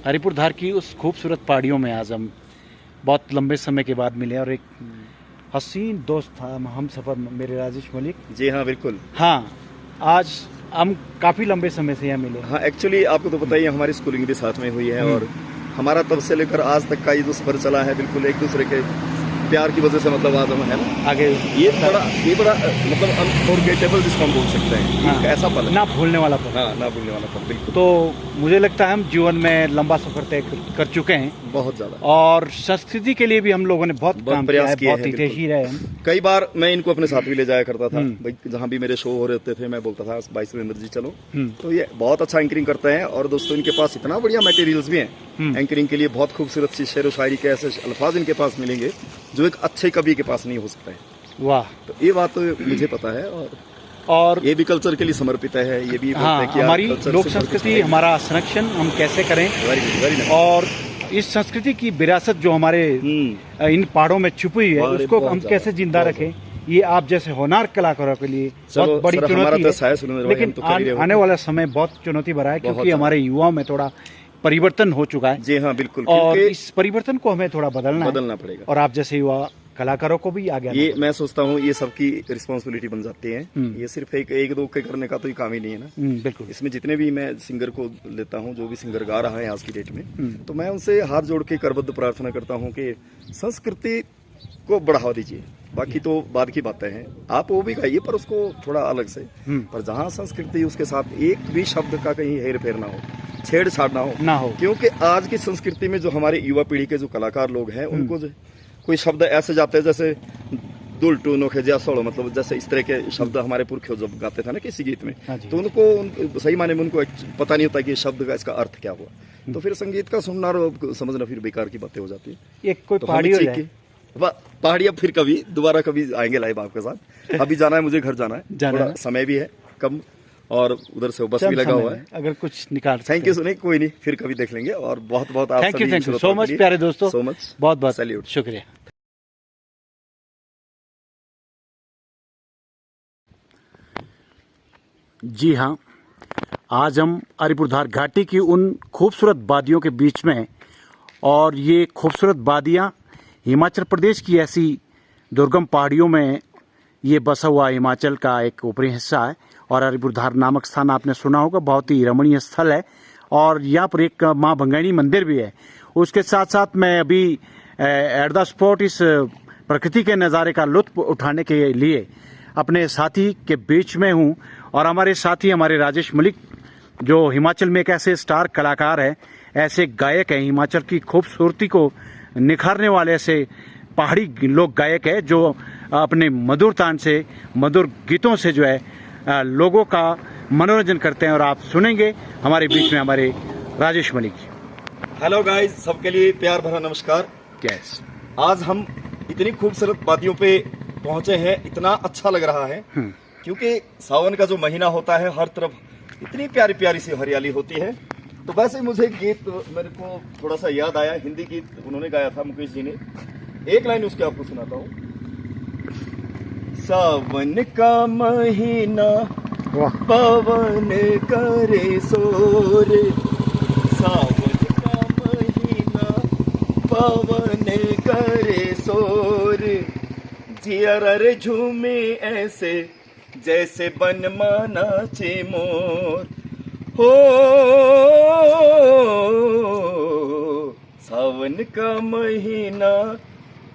अलीपुरधार की उस खूबसूरत पहाड़ियों में आज हम बहुत लंबे समय के बाद मिले और एक हसीन दोस्त था हम सफ़र मेरे राजेश मलिक। जी हाँ, बिल्कुल। हाँ, आज हम काफ़ी लंबे समय से यहाँ मिले। हाँ, एक्चुअली आपको तो पता ही है, हमारी स्कूलिंग भी साथ में हुई है और हमारा तब से लेकर आज तक का ये जो सफर चला है, बिल्कुल एक दूसरे के प्यार की वजह से मतलब आज हम है ना आगे ये बड़ा मतलब अनफॉरगेटेबल जिसको हम बोल सकते हैं। हाँ, ऐसा पल है, ना भूलने वाला पल। हाँ, ना भूलने वाला पल, बिल्कुल। तो मुझे लगता है हम जीवन में लंबा सफर तय कर चुके हैं, बहुत ज्यादा। और संस्कृति के लिए भी हम लोगों ने बहुत काम प्रयास किया है, बहुत हितैषी रहे हम। कई बार मैं इनको अपने साथ भी ले जाया करता था भाई, जहाँ भी मेरे शो हो रहे थे मैं बोलता था भाई सुरेंद्र जी चलो। तो ये बहुत अच्छा एंकरिंग करते हैं और दोस्तों इनके पास इतना बढ़िया मटेरियल्स भी हैं एंकरिंग के लिए। बहुत खूबसूरत सी शेर व शायरी के ऐसे अल्फाज इनके पास मिलेंगे जो एक अच्छे कवि के पास नहीं हो सकता है। वाह, तो ये बात तो मुझे पता है और ये भी कल्चर के लिए समर्पित है। ये भी हाँ, हमारी लोक संस्कृति, हमारा संरक्षण हम कैसे करें, और इस संस्कृति की विरासत जो हमारे इन पहाड़ों में छुपी हुई है उसको हम कैसे जिंदा रखें, ये आप जैसे होनहार कलाकारों के लिए बहुत बड़ी चुनौती है। लेकिन आने वाला समय बहुत चुनौती भरा है, क्योंकि हमारे युवाओं में थोड़ा परिवर्तन हो चुका है। जी हाँ, बिल्कुल। और इस परिवर्तन को हमें थोड़ा बदलना पड़ेगा, और आप जैसे युवा कलाकारों को भी आगे ये मैं सोचता हूँ ये सबकी रिस्पॉन्सिबिलिटी बन जाती है। ये सिर्फ एक दो के करने का तो काम ही नहीं है ना। बिल्कुल। इसमें जितने भी मैं सिंगर को लेता हूँ, जो भी सिंगर गा रहा है आज की डेट में, तो मैं उनसे हाथ जोड़ के करबद्ध प्रार्थना करता हूँ कि संस्कृति को बढ़ावा दीजिए। बाकी तो बाद की बातें हैं, आप वो भी गाइए पर उसको थोड़ा अलग से, पर जहाँ संस्कृति उसके साथ एक भी शब्द का कहीं हेर फेर ना हो, छेड़छाड़ ना हो। क्योंकि आज की संस्कृति में जो हमारे युवा पीढ़ी के जो कलाकार लोग हैं उनको कोई शब्द ऐसे जाते हैं जैसे दुल टू नोखे जैसोड़ो, मतलब जैसे इस तरह के शब्द हमारे पुरखे जब गाते थे ना किसी गीत में, तो उनको सही माने में उनको पता नहीं होता कि शब्द का इसका अर्थ क्या हुआ। तो फिर संगीत का सुनना और समझना फिर बेकार की बातें हो जाती है। एक कोई पहाड़ी अब फिर कभी दोबारा कभी आएंगे लाइव आपके साथ। अभी जाना है, मुझे घर जाना है, थोड़ा समय भी है कम, और उधर से बस भी लगा हुआ है। अगर कुछ निकाल थैंक यू सुने, कोई नहीं, फिर कभी देख लेंगे। और बहुत बहुत आप थैंक यू सो मच प्यारे दोस्तों, सो मच, बहुत बहुत सैल्यूट, शुक्रिया। जी हाँ, आज हम अलीपुरधार घाटी की उन खूबसूरत वादियों के बीच में, और ये खूबसूरत वादियाँ हिमाचल प्रदेश की ऐसी दुर्गम पहाड़ियों में ये बसा हुआ हिमाचल का एक ऊपरी हिस्सा है। और अलीपुरधार नामक स्थान आपने सुना होगा, बहुत ही रमणीय स्थल है, और यहाँ पर एक माँ भंगैणी मंदिर भी है। उसके साथ साथ मैं अभी एट द स्पॉट इस प्रकृति के नज़ारे का लुत्फ उठाने के लिए अपने साथी के बीच में हूँ, और हमारे साथी हमारे राजेश मलिक जो हिमाचल में एक ऐसे स्टार कलाकार है, ऐसे गायक हैं, हिमाचल की खूबसूरती को निखारने वाले ऐसे पहाड़ी लोक गायक है, जो अपने मधुर तान से, मधुर गीतों से जो है लोगों का मनोरंजन करते हैं। और आप सुनेंगे हमारे बीच में हमारे राजेश मलिक जी। हेलो गाइस, सबके लिए प्यार भरा नमस्कार। यस, आज हम इतनी खूबसूरत वादियों पे पहुंचे हैं, इतना अच्छा लग रहा है क्योंकि सावन का जो महीना होता है, हर तरफ इतनी प्यारी प्यारी सी हरियाली होती है। तो वैसे मुझे गीत मेरे को थोड़ा सा याद आया, हिंदी गीत उन्होंने गाया था, मुकेश जी ने। एक लाइन उसके आपको सुनाता हूँ। सावन का महीना पवन करे शोर, सावन का महीना पवन करे शोर, जियर झूमे ऐसे जैसे बन माना चे मोर हो। सावन का महीना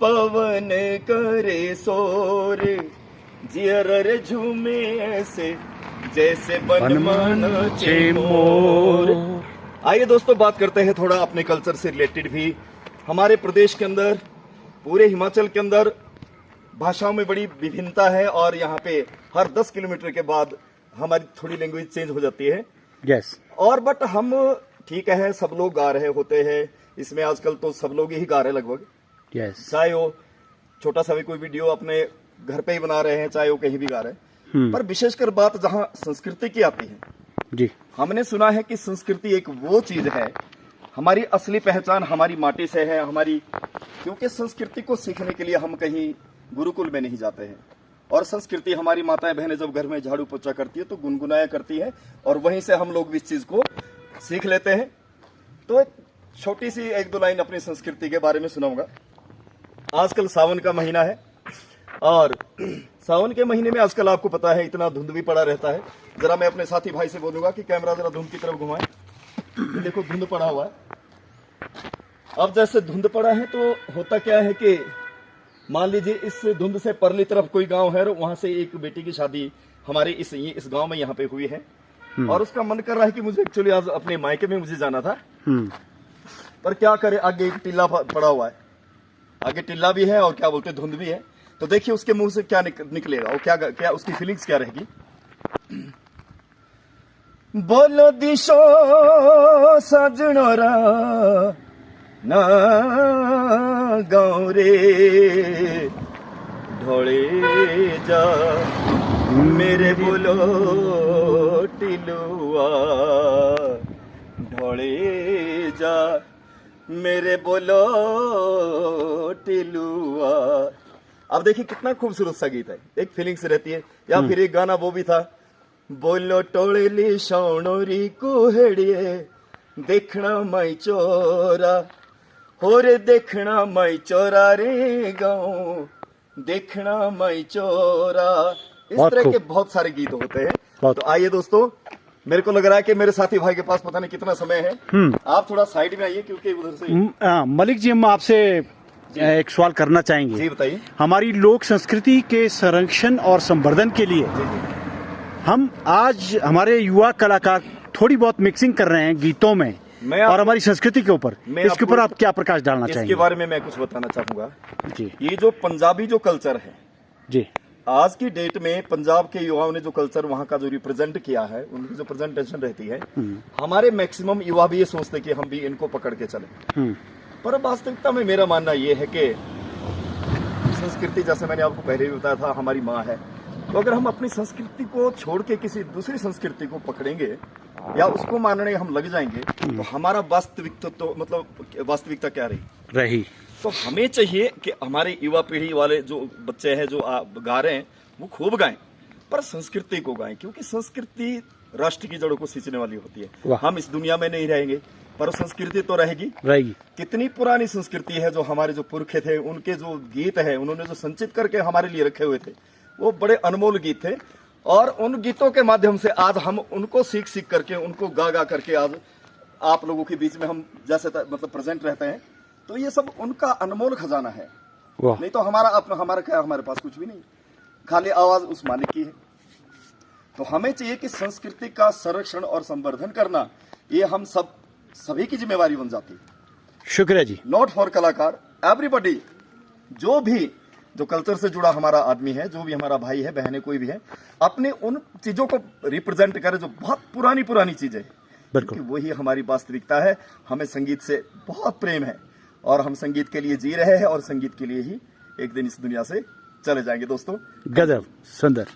पवन करे शोर, जियर झूमे ऐसे जैसे बन माना चे मोर। आइए दोस्तों, बात करते हैं थोड़ा अपने कल्चर से रिलेटेड भी। हमारे प्रदेश के अंदर, पूरे हिमाचल के अंदर भाषाओं में बड़ी विभिन्नता है, और यहाँ पे हर 10 किलोमीटर के बाद हमारी थोड़ी लैंग्वेज चेंज हो जाती है। यस, और बट हम ठीक है, सब लोग गा रहे होते हैं इसमें, आजकल तो सब लोग ही गा रहे हैं लगभग। यस, चाहे वो छोटा सा भी कोई वीडियो अपने घर पे ही बना रहे हैं, चाहे वो कहीं भी गा रहे हैं। पर विशेषकर बात जहाँ संस्कृति की आती है जी, हमने सुना है कि संस्कृति एक वो चीज है, हमारी असली पहचान हमारी माटी से है हमारी। क्योंकि संस्कृति को सीखने के लिए हम कहीं गुरुकुल में नहीं जाते हैं, और संस्कृति हमारी माताएं बहनें जब घर में झाड़ू पोछा करती है तो गुनगुनाया करती है, और वहीं से हम लोग भी इस चीज को सीख लेते हैं। तो छोटी सी एक दो लाइन अपनी संस्कृति के बारे में सुनाऊंगा। आजकल सावन का महीना है और सावन के महीने में आजकल आपको पता है इतना धुंध भी पड़ा रहता है। जरा मैं अपने साथी भाई से बोलूंगा कि कैमरा जरा धुंध की तरफ घुमाएं। ये देखो धुंध पड़ा हुआ है। अब जैसे धुंध पड़ा है तो होता क्या है कि मान लीजिए इस धुंध से परली तरफ कोई गांव है और वहां से एक बेटी की शादी हमारे इस गांव में यहाँ पे हुई है और उसका मन कर रहा है कि मुझे एक्चुअली आज अपने मायके में मुझे जाना था, पर क्या करे, आगे एक टिल्ला पड़ा हुआ है, आगे टिल्ला भी है और क्या बोलते हैं धुंध भी है। तो देखिए उसके मुंह से क्या निकलेगा और क्या उसकी फीलिंग्स क्या रहेगी। बोलो दिशो सजनोरा ना गाँव रे ढोले जा मेरे बोलो टिलुआ ढोले जा मेरे बोलो टिलुआ। अब देखिए कितना खूबसूरत सा गीत है, एक फीलिंग्स रहती है। या फिर एक गाना वो भी था, बोलो टोड़ली सोनोरी कुहड़िए देखना मई चोरा हो रे देखना मई चोरा रे गाँव देखना मई चोरा। इस तरह के बहुत सारे गीत होते हैं। तो आइए दोस्तों, मेरे को लग रहा है कि मेरे साथी भाई के पास पता नहीं कितना समय है, आप थोड़ा साइड में आइए क्योंकि उधर से मलिक जी हम आपसे एक सवाल करना चाहेंगे। जी बताइए। हमारी लोक संस्कृति के संरक्षण और संवर्धन के लिए हम आज हमारे युवा कलाकार थोड़ी बहुत मिक्सिंग कर रहे हैं गीतों में और हमारी संस्कृति के ऊपर, इसके ऊपर आप क्या प्रकाश डालना चाहेंगे? इसके बारे में मैं कुछ बताना चाहूंगा जी। ये जो पंजाबी जो कल्चर है जी, आज की डेट में पंजाब के युवाओं ने जो कल्चर वहाँ का जो रिप्रेजेंट किया है, उनकी जो प्रेजेंटेशन रहती है, हमारे मैक्सिमम युवा भी ये सोचते कि हम भी इनको पकड़ के चले। पर वास्तविकता में मेरा मानना ये है कि संस्कृति, जैसे मैंने आपको पहले भी बताया था, हमारी माँ है। तो अगर हम अपनी संस्कृति को छोड़ के किसी दूसरी संस्कृति को पकड़ेंगे या उसको मानने हम लग जाएंगे तो हमारा वास्तविकता तो मतलब वास्तविकता क्या रही। तो हमें चाहिए कि हमारे युवा पीढ़ी वाले जो बच्चे हैं जो गा रहे हैं वो खूब गाएं, पर संस्कृति को गाएं, क्योंकि संस्कृति राष्ट्र की जड़ों को सींचने वाली होती है। हम इस दुनिया में नहीं रहेंगे पर संस्कृति तो रहेगी। कितनी पुरानी संस्कृति है, जो हमारे जो पुरखे थे उनके जो गीत है उन्होंने जो संचित करके हमारे लिए रखे हुए थे, वो बड़े अनमोल गीत थे। और उन गीतों के माध्यम से आज हम उनको सीख करके, उनको गा करके आज आप लोगों के बीच में हम जैसे मतलब प्रेजेंट रहते हैं। तो ये सब उनका अनमोल खजाना है। नहीं तो हमारा क्या, हमारे पास कुछ भी नहीं, खाली आवाज उस मालिक की है। तो हमें चाहिए कि संस्कृति का संरक्षण और संवर्धन करना ये हम सभी की जिम्मेवारी बन जाती है। शुक्रिया जी। नॉट फॉर कलाकार, एवरीबॉडी, जो कल्चर से जुड़ा हमारा आदमी है, जो भी हमारा भाई है, बहन है, कोई भी है, अपने उन चीजों को रिप्रेजेंट करे जो बहुत पुरानी चीजें हैं, क्योंकि वही हमारी वास्तविकता है। हमें संगीत से बहुत प्रेम है और हम संगीत के लिए जी रहे हैं और संगीत के लिए ही एक दिन इस दुनिया से चले जाएंगे। दोस्तों, गजब सुंदर।